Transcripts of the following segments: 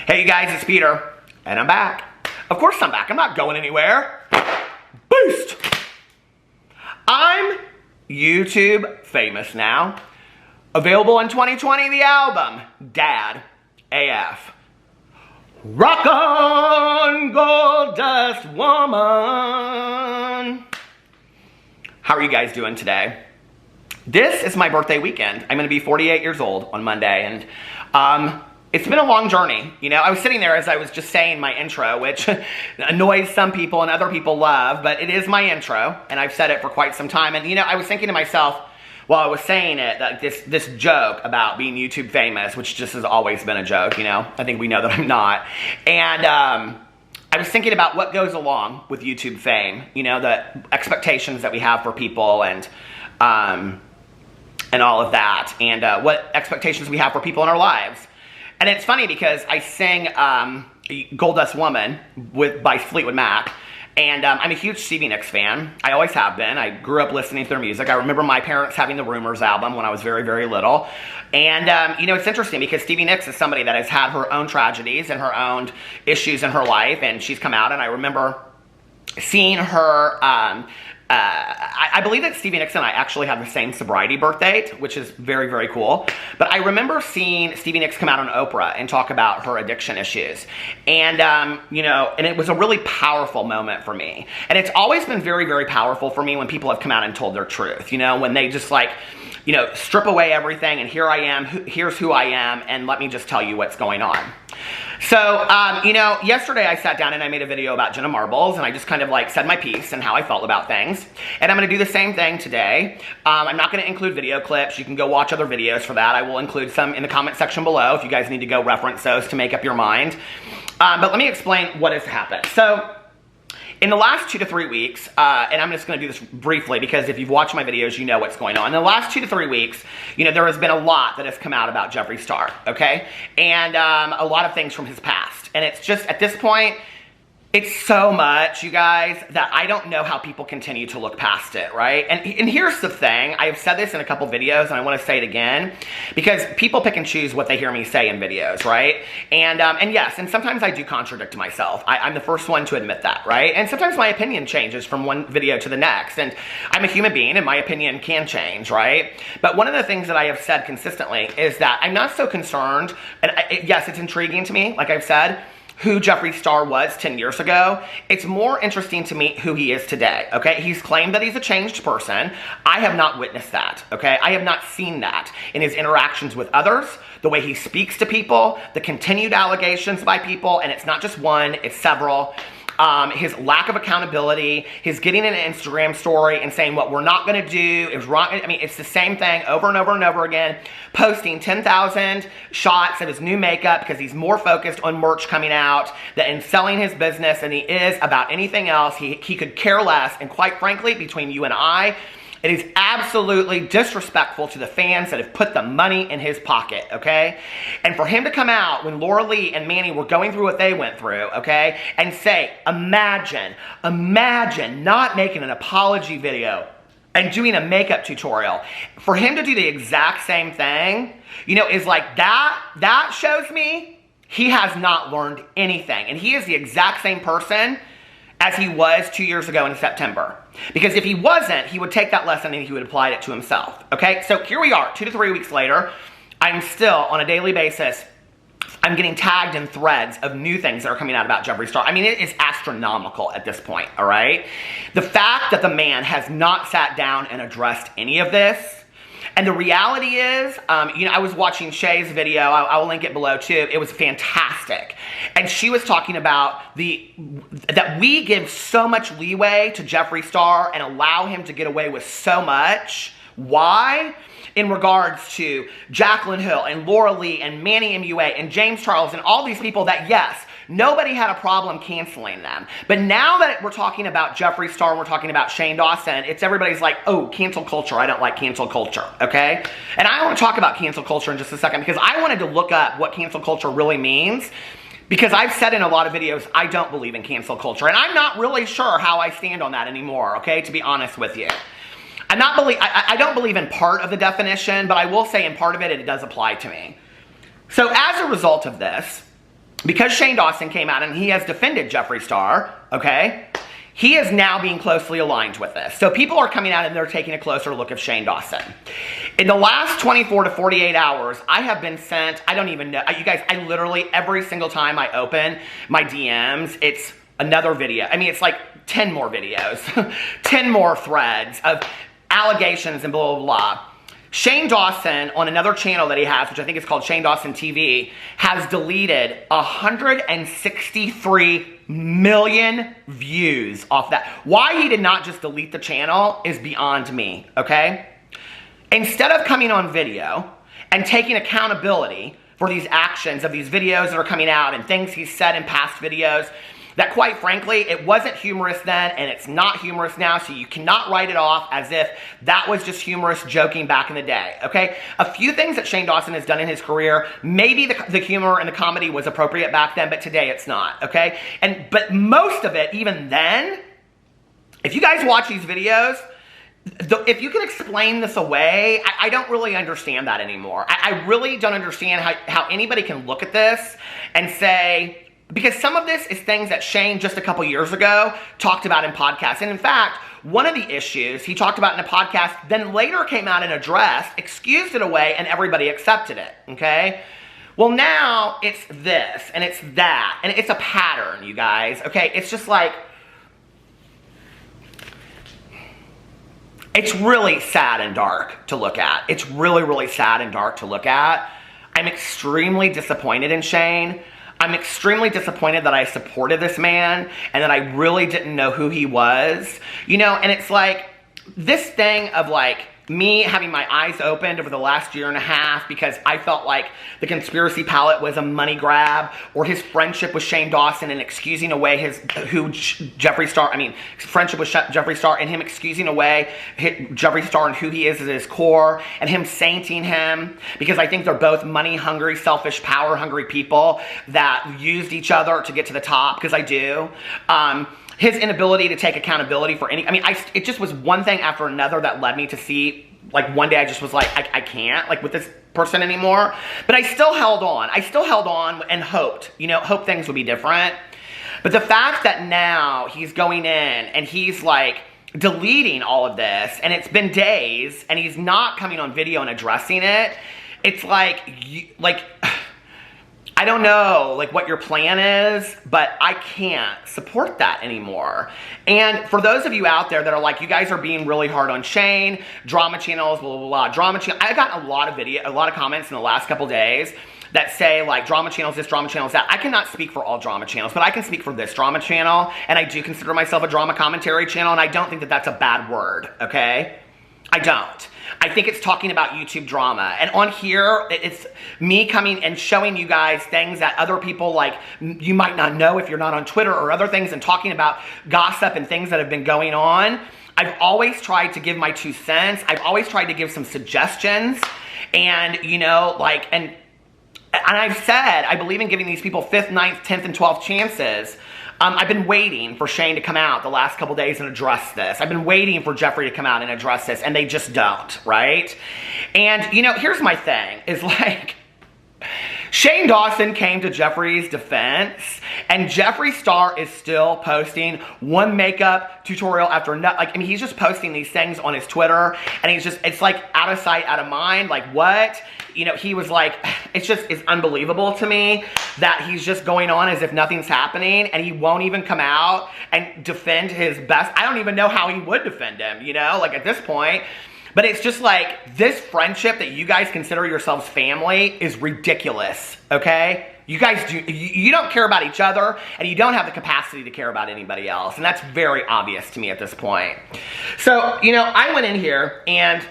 Hey you guys, it's Peter, and I'm back. Of course I'm back, I'm not going anywhere. Boost! I'm YouTube famous now. Available in 2020, the album, Dad AF. Rock on, gold dust woman. How are you guys doing today? This is my birthday weekend. I'm gonna be 48 years old on Monday, and it's been a long journey. You know, I was sitting there as I was just saying my intro, which annoys some people and other people love, but it is my intro, and I've said it for quite some time. And you know, I was thinking to myself, while I was saying it, that this joke about being YouTube famous, which just has always been a joke, you know, I think we know that I'm not. And I was thinking about what goes along with YouTube fame, you know, the expectations that we have for people and all of that, and what expectations we have for people in our lives. And it's funny because I sing Gold Dust Woman by Fleetwood Mac, and I'm a huge Stevie Nicks fan. I always have been. I grew up listening to their music. I remember my parents having the Rumors album when I was very, very little. And, you know, it's interesting because Stevie Nicks is somebody that has had her own tragedies and her own issues in her life, and she's come out, and I remember seeing her, I believe that Stevie Nicks and I actually have the same sobriety birth date, which is very, very cool. But I remember seeing Stevie Nicks come out on Oprah and talk about her addiction issues. And, you know, and it was a really powerful moment for me. And it's always been very, very powerful for me when people have come out and told their truth. You know, when they just like, you know, strip away everything and here I am, here's who I am, and let me just tell you what's going on. So, you know, yesterday I sat down and I made a video about Jenna Marbles, and I just kind of like said my piece and how I felt about things. And I'm going to do the same thing today. I'm not going to include video clips. You can go watch other videos for that. I will include some in the comment section below if you guys need to go reference those to make up your mind. But let me explain what has happened. So, in the last 2 to 3 weeks, and I'm just going to do this briefly because if you've watched my videos, you know what's going on. In the last 2 to 3 weeks, you know, there has been a lot that has come out about Jeffree Star, okay? And a lot of things from his past. And it's just, at this point, it's so much, you guys, that I don't know how people continue to look past it, right? And here's the thing. I have said this in a couple videos, and I want to say it again, because people pick and choose what they hear me say in videos, right? And yes, and sometimes I do contradict myself. I'm the first one to admit that, right? And sometimes my opinion changes from one video to the next, and I'm a human being, and my opinion can change, right? But one of the things that I have said consistently is that I'm not so concerned, and yes, it's intriguing to me, like I've said, who Jeffree Star was 10 years ago. It's more interesting to me who he is today, okay? He's claimed that he's a changed person. I have not witnessed that, okay? I have not seen that in his interactions with others, the way he speaks to people, the continued allegations by people, and it's not just one, it's several. His lack of accountability, his getting an Instagram story and saying what we're not going to do is wrong. I mean, it's the same thing over and over and over again, posting 10,000 shots of his new makeup because he's more focused on merch coming out and selling his business than he is about anything else. He could care less, and quite frankly, between you and I, it is absolutely disrespectful to the fans that have put the money in his pocket, okay? And for him to come out when Laura Lee and Manny were going through what they went through, okay, and say, imagine not making an apology video and doing a makeup tutorial. For him to do the exact same thing, you know, is like that shows me he has not learned anything. And he is the exact same person as he was 2 years ago in September. Because if he wasn't, he would take that lesson and he would apply it to himself. Okay, so here we are, 2 to 3 weeks later. I'm still, on a daily basis, I'm getting tagged in threads of new things that are coming out about Jeffree Star. I mean, it is astronomical at this point, all right? The fact that the man has not sat down and addressed any of this. And the reality is, you know, I was watching Shay's video. I will link it below too. It was fantastic. And she was talking about that we give so much leeway to Jeffree Star and allow him to get away with so much. Why? In regards to Jaclyn Hill and Laura Lee and Manny MUA and James Charles and all these people that, yes, nobody had a problem canceling them. But now that we're talking about Jeffree Star and we're talking about Shane Dawson, it's everybody's like, oh, cancel culture. I don't like cancel culture, okay? And I want to talk about cancel culture in just a second because I wanted to look up what cancel culture really means. Because I've said in a lot of videos, I don't believe in cancel culture. And I'm not really sure how I stand on that anymore, okay, to be honest with you. I don't believe in part of the definition, but I will say in part of it, it does apply to me. So as a result of this, because Shane Dawson came out and he has defended Jeffree Star, okay, he is now being closely aligned with this. So people are coming out and they're taking a closer look at Shane Dawson. In the last 24 to 48 hours, I have been sent, I don't even know, you guys, I literally, every single time I open my DMs, it's another video. I mean, it's like 10 more videos, 10 more threads of allegations and blah, blah, blah. Shane Dawson, on another channel that he has, which I think is called Shane Dawson TV, has deleted 163 million views off that. Why he did not just delete the channel is beyond me, okay? Instead of coming on video and taking accountability for these actions of these videos that are coming out and things he's said in past videos, that quite frankly, it wasn't humorous then and it's not humorous now, so you cannot write it off as if that was just humorous joking back in the day, okay? A few things that Shane Dawson has done in his career, maybe the humor and the comedy was appropriate back then, but today it's not, okay? But most of it, even then, if you guys watch these videos, if you can explain this away, I don't really understand that anymore. I really don't understand how anybody can look at this and say, because some of this is things that Shane just a couple years ago talked about in podcasts. And in fact, one of the issues he talked about in a podcast, then later came out and addressed, excused it away, and everybody accepted it, okay? Well, now it's this, and it's that, and it's a pattern, you guys, okay? It's just like, it's really sad and dark to look at. It's really, really sad and dark to look at. I'm extremely disappointed in Shane. I'm extremely disappointed that I supported this man and that I really didn't know who he was. You know, and it's like this thing of like me having my eyes opened over the last year and a half because I felt like the conspiracy palette was a money grab, or his friendship with Shane Dawson and excusing away Jeffree Star, friendship with Jeffree Star and him excusing away Jeffree Star and who he is at his core, and him sainting him, because I think they're both money hungry, selfish, power hungry people that used each other to get to the top, because I do. His inability to take accountability for it just was one thing after another that led me to see, like, one day I just was like, I can't, like, with this person anymore. But I still held on. I still held on and hoped things would be different. But the fact that now he's going in and he's, like, deleting all of this, and it's been days, and he's not coming on video and addressing it, it's like, I don't know, like, what your plan is, but I can't support that anymore. And for those of you out there that are like, you guys are being really hard on Shane, drama channels, blah, blah, blah, drama channel. I got a lot of comments in the last couple days that say, like, drama channels this, drama channels that. I cannot speak for all drama channels, but I can speak for this drama channel, and I do consider myself a drama commentary channel, and I don't think that that's a bad word, okay? I don't. I think it's talking about YouTube drama. And on here, it's me coming and showing you guys things that other people, like, you might not know if you're not on Twitter or other things, and talking about gossip and things that have been going on. I've always tried to give my 2 cents. I've always tried to give some suggestions. And, and I've said, I believe in giving these people 5th, 9th, 10th, and 12th chances. I've been waiting for Shane to come out the last couple days and address this. I've been waiting for Jeffree to come out and address this, and they just don't, right? And, here's my thing, is like, Shane Dawson came to Jeffree's defense, and Jeffree Star is still posting one makeup tutorial after another. He's just posting these things on his Twitter, and it's like out of sight, out of mind. Like, what? He was like, it's unbelievable to me that he's just going on as if nothing's happening, and he won't even come out and defend his best. I don't even know how he would defend him, like, at this point. But it's just like, this friendship that you guys consider yourselves family is ridiculous, okay? You guys you don't care about each other, and you don't have the capacity to care about anybody else. And that's very obvious to me at this point. So, I went in here, and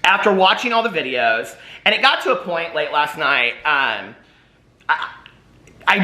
after watching all the videos, and it got to a point late last night, I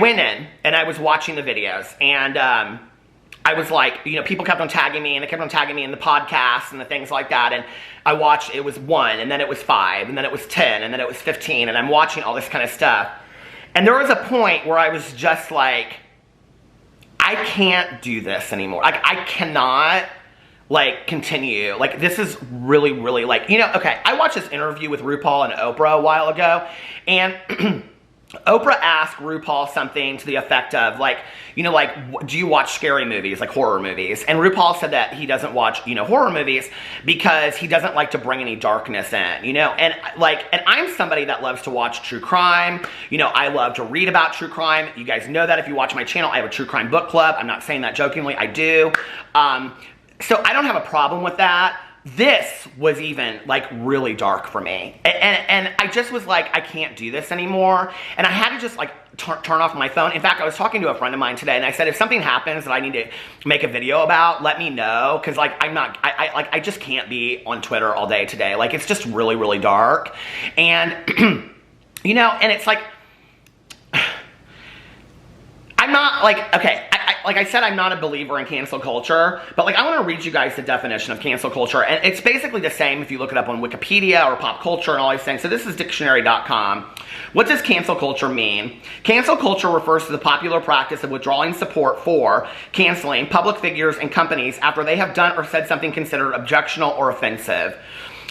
went in, and I was watching the videos, and I was like, people kept on tagging me, and they kept on tagging me in the podcasts and the things like that, and I watched, it was 1, and then it was 5, and then it was 10, and then it was 15, and I'm watching all this kind of stuff. And there was a point where I was just like, I can't do this anymore. Like, I cannot, like, continue. Like, this is really, really, like, okay, I watched this interview with RuPaul and Oprah a while ago, and Oprah asked RuPaul something to the effect of, like, you know, like, do you watch scary movies, like horror movies? And RuPaul said that he doesn't watch, you know, horror movies because he doesn't like to bring any darkness in, you know? And, like, and I'm somebody that loves to watch true crime. You know, I love to read about true crime. You guys know that if you watch my channel. I have a true crime book club. I'm not saying that jokingly. I do. So I don't have a problem with that. This was even, like, really dark for me. And I just was like, I can't do this anymore. And I had to just, like, turn off my phone. In fact, I was talking to a friend of mine today, and I said, if something happens that I need to make a video about, let me know. Because, like, I just can't be on Twitter all day today. Like, it's just really, really dark. And, you know, and it's like, I'm not, like, okay, like I said, I'm not a believer in cancel culture, but, like, I want to read you guys the definition of cancel culture, and it's basically the same if you look it up on Wikipedia or pop culture and all these things. So this is dictionary.com. What does cancel culture mean? Cancel culture refers to the popular practice of withdrawing support for, canceling public figures and companies after they have done or said something considered objectionable or offensive.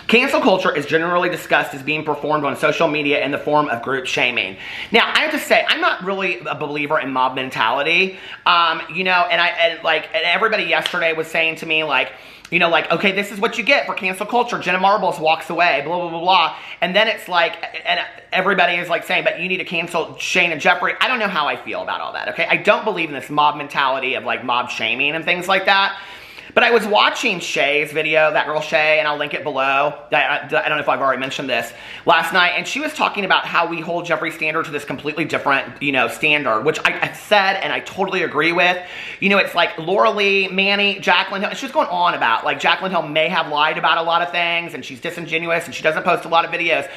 Cancel culture is generally discussed as being performed on social media in the form of group shaming. Now, I have to say, I'm not really a believer in mob mentality, you know, and everybody yesterday was saying to me, like, you know, like, okay, this is what you get for cancel culture. Jenna Marbles walks away, blah, blah, blah, blah. And then it's like, and everybody is like saying, but you need to cancel Shane and Jeffree. I don't know how I feel about all that, okay? I don't believe in this mob mentality of, like, mob shaming and things like that. But I was watching Shay's video, that girl Shay, and I'll link it below. I don't know if I've already mentioned this last night. And she was talking about how we hold Jeffree standard to this completely different, you know, standard, which I said and I totally agree with. You know, it's like Laura Lee, Manny, Jaclyn Hill. She was going on about, like, Jaclyn Hill may have lied about a lot of things, and she's disingenuous, and she doesn't post a lot of videos.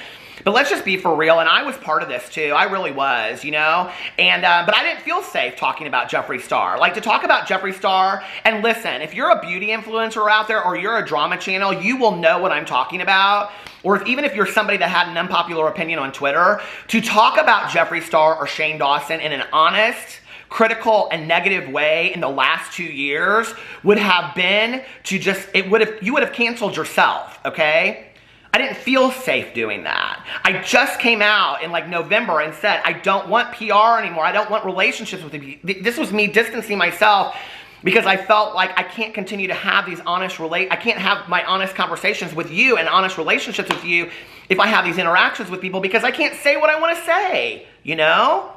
But let's just be for real, and I was part of this too. I really was, you know? And, but I didn't feel safe talking about Jeffree Star. Like, to talk about Jeffree Star, and listen, if you're a beauty influencer out there, or you're a drama channel, you will know what I'm talking about. Or even if you're somebody that had an unpopular opinion on Twitter, to talk about Jeffree Star or Shane Dawson in an honest, critical, and negative way in the last 2 years would have been to just, you would have canceled yourself, okay? I didn't feel safe doing that. I just came out in, like, November and said, I don't want PR anymore. I don't want relationships with you. This was me distancing myself because I felt like I can't continue to have these I can't have my honest conversations with you and honest relationships with you if I have these interactions with people, because I can't say what I want to say, you know?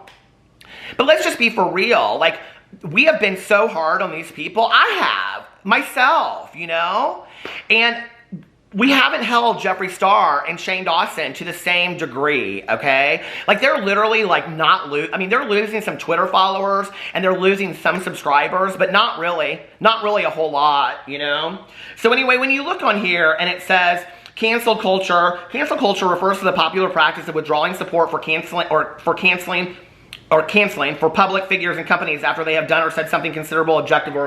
But let's just be for real. Like, we have been so hard on these people. I have, myself, you know? And we haven't held Jeffree Star and Shane Dawson to the same degree, okay? Like, they're literally, like, they're losing some Twitter followers, and they're losing some subscribers, but not really a whole lot, you know? So anyway, when you look on here and it says cancel culture refers to the popular practice of withdrawing support for canceling for public figures and companies after they have done or said something considerable, objective, or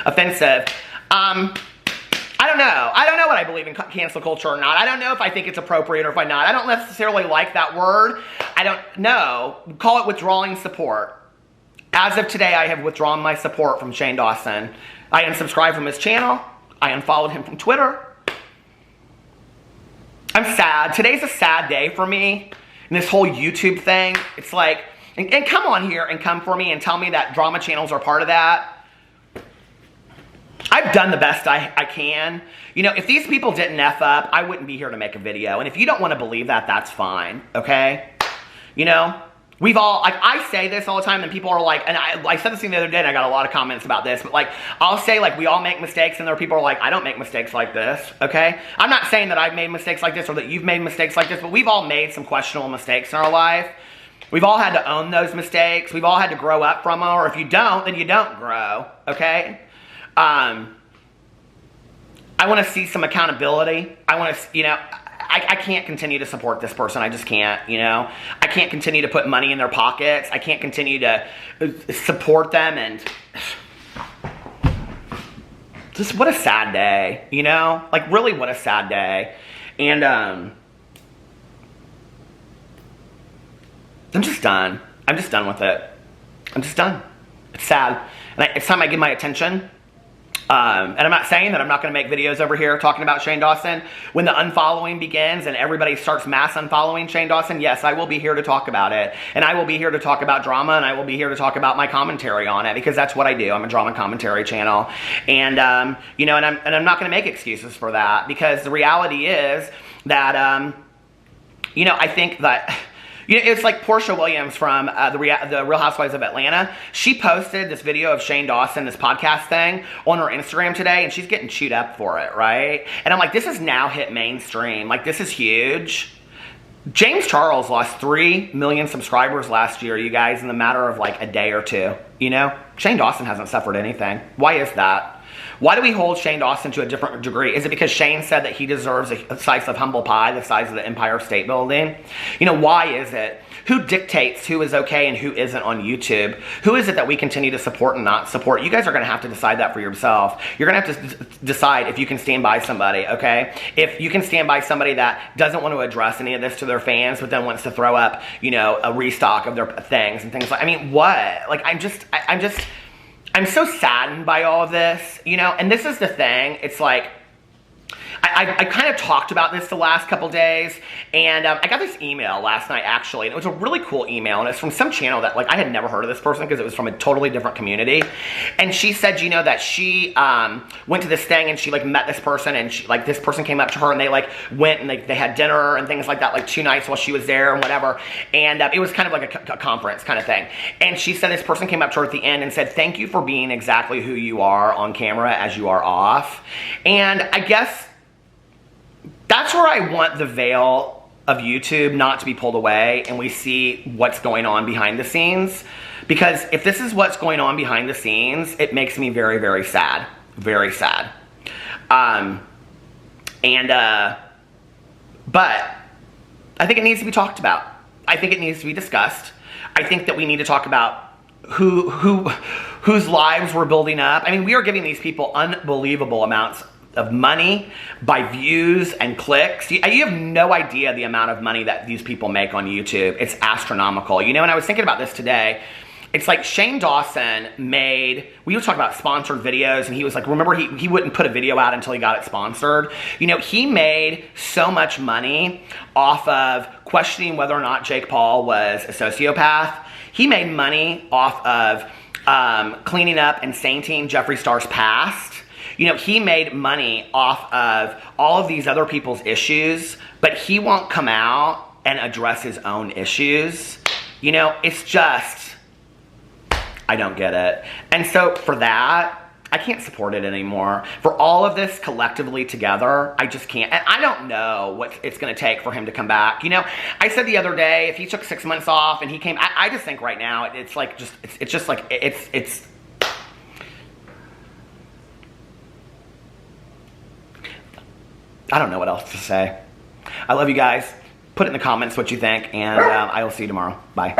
offensive. I don't know. I don't know what I believe in cancel culture or not. I don't know if I think it's appropriate or if I'm not. I don't necessarily like that word. I don't know. Call it withdrawing support. As of today, I have withdrawn my support from Shane Dawson. I unsubscribed from his channel. I unfollowed him from Twitter. I'm sad. Today's a sad day for me. And this whole YouTube thing, it's like, and come on here and come for me and tell me that drama channels are part of that. I've done the best I can. You know, if these people didn't F up, I wouldn't be here to make a video. And if you don't want to believe that, that's fine, okay? You know, we've all, like, I say this all the time, and people are like, and I said this thing the other day, and I got a lot of comments about this, but, like, I'll say, like, we all make mistakes, and there are people who are like, I don't make mistakes like this, okay? I'm not saying that I've made mistakes like this or that you've made mistakes like this, but we've all made some questionable mistakes in our life. We've all had to own those mistakes. We've all had to grow up from them, or if you don't, then you don't grow, okay? I want to see some accountability. I want to, you know, I can't continue to support this person. I just can't, you know. I can't continue to put money in their pockets. I can't continue to support them, and just what a sad day, you know? Like, really, what a sad day. And I'm just done. I'm just done with it. I'm just done. It's sad. And it's time I give my attention And I'm not saying that I'm not going to make videos over here talking about Shane Dawson. When the unfollowing begins and everybody starts mass unfollowing Shane Dawson, yes, I will be here to talk about it. And I will be here to talk about drama, and I will be here to talk about my commentary on it, because that's what I do. I'm a drama commentary channel. And, you know, and I'm not going to make excuses for that, because the reality is that, you know, I think that... You know, it's like Portia Williams from the Real Housewives of Atlanta. She posted this video of Shane Dawson, this podcast thing, on her Instagram today, and she's getting chewed up for it, right? And I'm like, this has now hit mainstream. Like, this is huge. James Charles lost 3 million subscribers last year, you guys, in the matter of like a day or two. You know, Shane Dawson hasn't suffered anything. Why is that? Why do we hold Shane Dawson to a different degree? Is it because Shane said that he deserves a slice of humble pie the size of the Empire State Building? You know, why is it? Who dictates who is okay and who isn't on YouTube? Who is it that we continue to support and not support? You guys are going to have to decide that for yourself. You're going to have to decide if you can stand by somebody, okay? If you can stand by somebody that doesn't want to address any of this to their fans, but then wants to throw up, you know, a restock of their things and things like, I mean, what? Like, I'm so saddened by all of this, you know, and this is the thing. It's like, I kind of talked about this the last couple days, and I got this email last night, actually, and it was a really cool email, and it's from some channel that, like, I had never heard of this person because it was from a totally different community, and she said, you know, that she went to this thing, and she, like, met this person, and she, like, this person came up to her, and they, like, went, and they had dinner and things like that, like, 2 nights while she was there and whatever, and it was kind of like a conference kind of thing, and she said this person came up to her at the end and said, thank you for being exactly who you are on camera as you are off, and I guess that's where I want the veil of YouTube not to be pulled away and we see what's going on behind the scenes. Because if this is what's going on behind the scenes, it makes me very, very sad. Very sad. But I think it needs to be talked about. I think it needs to be discussed. I think that we need to talk about whose lives we're building up. I mean, we are giving these people unbelievable amounts of money by views and clicks. You have no idea the amount of money that these people make on YouTube. It's astronomical. You know, and I was thinking about this today. It's like Shane Dawson we were talking about sponsored videos, and he was like, remember, he wouldn't put a video out until he got it sponsored. You know, he made so much money off of questioning whether or not Jake Paul was a sociopath. He made money off of cleaning up and sainting Jeffree Star's past. You know, he made money off of all of these other people's issues, but he won't come out and address his own issues. You know, it's just, I don't get it. And so for that, I can't support it anymore. For all of this collectively together, I just can't. And I don't know what it's going to take for him to come back. You know, I said the other day, if he took 6 months off and he came, I just think right now, it's like, it's just like, it's, I don't know what else to say. I love you guys. Put it in the comments what you think, and I will see you tomorrow. Bye.